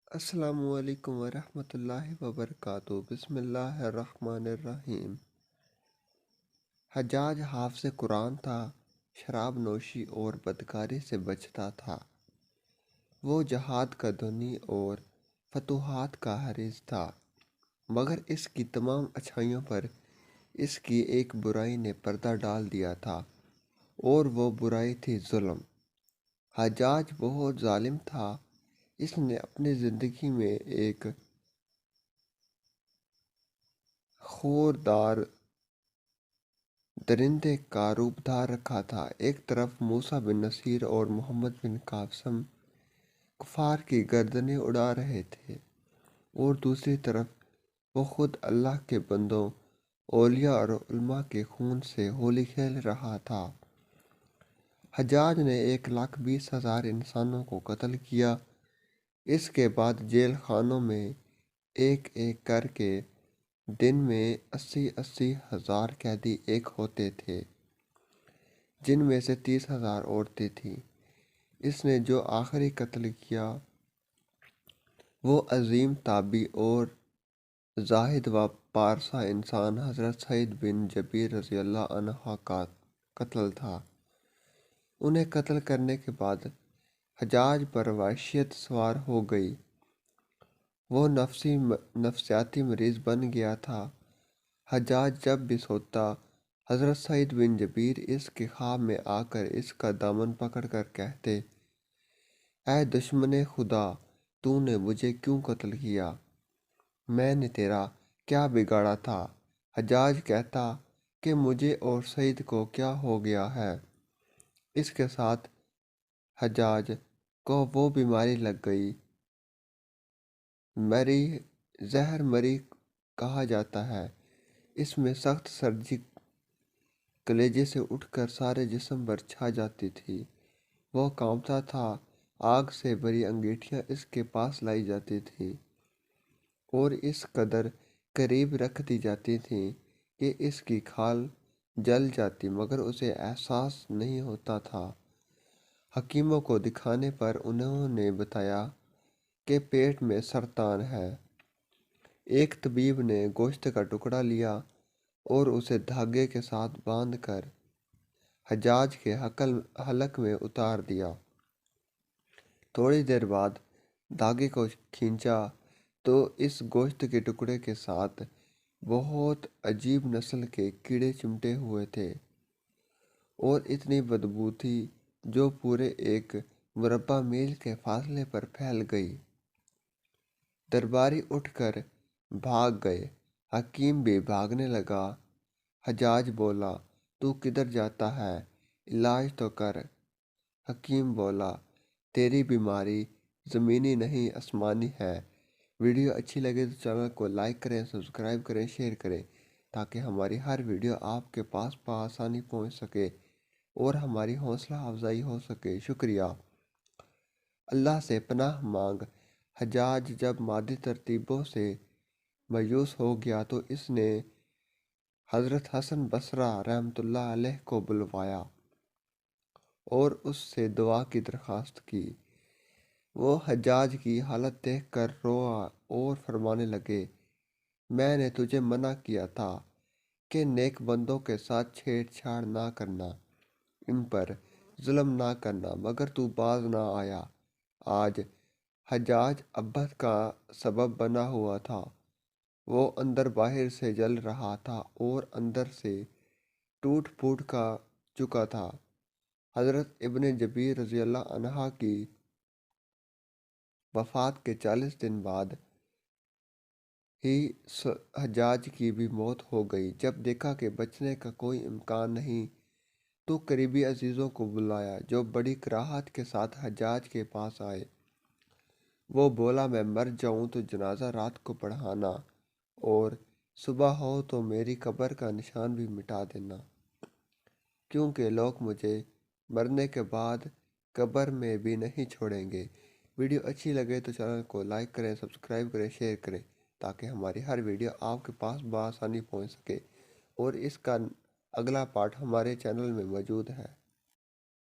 السلام علیکم ورحمۃ اللہ وبرکاتہ۔ بسم اللہ الرحمن الرحیم۔ حجاج حافظ قرآن تھا، شراب نوشی اور بدکاری سے بچتا تھا۔ وہ جہاد کا دھنی اور فتوحات کا حریص تھا، مگر اس کی تمام اچھائیوں پر اس کی ایک برائی نے پردہ ڈال دیا تھا، اور وہ برائی تھی ظلم۔ حجاج بہت ظالم تھا۔ اس نے اپنی زندگی میں ایک خوردار درندے کا روپ دھار رکھا تھا۔ ایک طرف موسیٰ بن نصیر اور محمد بن قاسم کفار کی گردنیں اڑا رہے تھے، اور دوسری طرف وہ خود اللہ کے بندوں، اولیاء اور علماء کے خون سے ہولی کھیل رہا تھا۔ حجاج نے 1,20,000 انسانوں کو قتل کیا۔ اس کے بعد جیل خانوں میں ایک ایک کر کے دن میں 80,000 ہزار قیدی ایک ہوتے تھے، جن میں سے 30,000 عورتیں تھیں۔ اس نے جو آخری قتل کیا وہ عظیم تابعی اور زاہد و پارسا انسان حضرت سعید بن جبیر رضی اللہ عنہ کا قتل تھا۔ انہیں قتل کرنے کے بعد حجاج پر وحشیت سوار ہو گئی۔ وہ نفسیاتی مریض بن گیا تھا۔ حجاج جب بھی سوتا، حضرت سعید بن جبیر اس کے خواب میں آ کر اس کا دامن پکڑ کر کہتے: اے دشمن خدا، تو نے مجھے کیوں قتل کیا؟ میں نے تیرا کیا بگاڑا تھا؟ حجاج کہتا کہ مجھے اور سعید کو کیا ہو گیا ہے؟ اس کے ساتھ حجاج کو وہ بیماری لگ گئی، زہر مری کہا جاتا ہے۔ اس میں سخت سردی کلیجے سے اٹھ کر سارے جسم پر چھا جاتی تھی۔ وہ کانپتا تھا۔ آگ سے بھری انگیٹھیاں اس کے پاس لائی جاتی تھیں اور اس قدر قریب رکھ دی جاتی تھیں کہ اس کی کھال جل جاتی، مگر اسے احساس نہیں ہوتا تھا۔ حکیموں کو دکھانے پر انہوں نے بتایا کہ پیٹ میں سرطان ہے۔ ایک طبیب نے گوشت کا ٹکڑا لیا اور اسے دھاگے کے ساتھ باندھ کر حجاج کے حلق میں اتار دیا۔ تھوڑی دیر بعد دھاگے کو کھینچا تو اس گوشت کے ٹکڑے کے ساتھ بہت عجیب نسل کے کیڑے چمٹے ہوئے تھے، اور اتنی بدبو تھی جو پورے ایک مربع میل کے فاصلے پر پھیل گئی۔ درباری اٹھ کر بھاگ گئے۔ حکیم بھی بھاگنے لگا۔ حجاج بولا: تو کدھر جاتا ہے؟ علاج تو کر۔ حکیم بولا: تیری بیماری زمینی نہیں آسمانی ہے۔ ویڈیو اچھی لگے تو چینل کو لائک کریں، سبسکرائب کریں، شیئر کریں، تاکہ ہماری ہر ویڈیو آپ کے پاس بآسانی پہنچ سکے اور ہماری حوصلہ افزائی ہو سکے۔ شکریہ۔ اللہ سے پناہ مانگ۔ حجاج جب مادی ترتیبوں سے مایوس ہو گیا تو اس نے حضرت حسن بصری رحمۃ اللہ علیہ کو بلوایا اور اس سے دعا کی درخواست کی۔ وہ حجاج کی حالت دیکھ کر روئے اور فرمانے لگے: میں نے تجھے منع کیا تھا کہ نیک بندوں کے ساتھ چھیڑ چھاڑ نہ کرنا، ان پر ظلم نہ کرنا، مگر تو باز نہ آیا۔ آج حجاج ابت کا سبب بنا ہوا تھا۔ وہ اندر باہر سے جل رہا تھا اور اندر سے ٹوٹ پھوٹ چکا تھا۔ حضرت ابن جبیر رضی اللہ عنہ کی وفات کے 40 دن بعد ہی حجاج کی بھی موت ہو گئی۔ جب دیکھا کہ بچنے کا کوئی امکان نہیں تو قریبی عزیزوں کو بلایا، جو بڑی کراہت کے ساتھ حجاج کے پاس آئے۔ وہ بولا: میں مر جاؤں تو جنازہ رات کو پڑھانا، اور صبح ہو تو میری قبر کا نشان بھی مٹا دینا، کیونکہ لوگ مجھے مرنے کے بعد قبر میں بھی نہیں چھوڑیں گے۔ ویڈیو اچھی لگے تو چینل کو لائک کریں، سبسکرائب کریں، شیئر کریں، تاکہ ہماری ہر ویڈیو آپ کے پاس بآسانی پہنچ سکے، اور اس کا اگلا پارٹ ہمارے چینل میں موجود ہے۔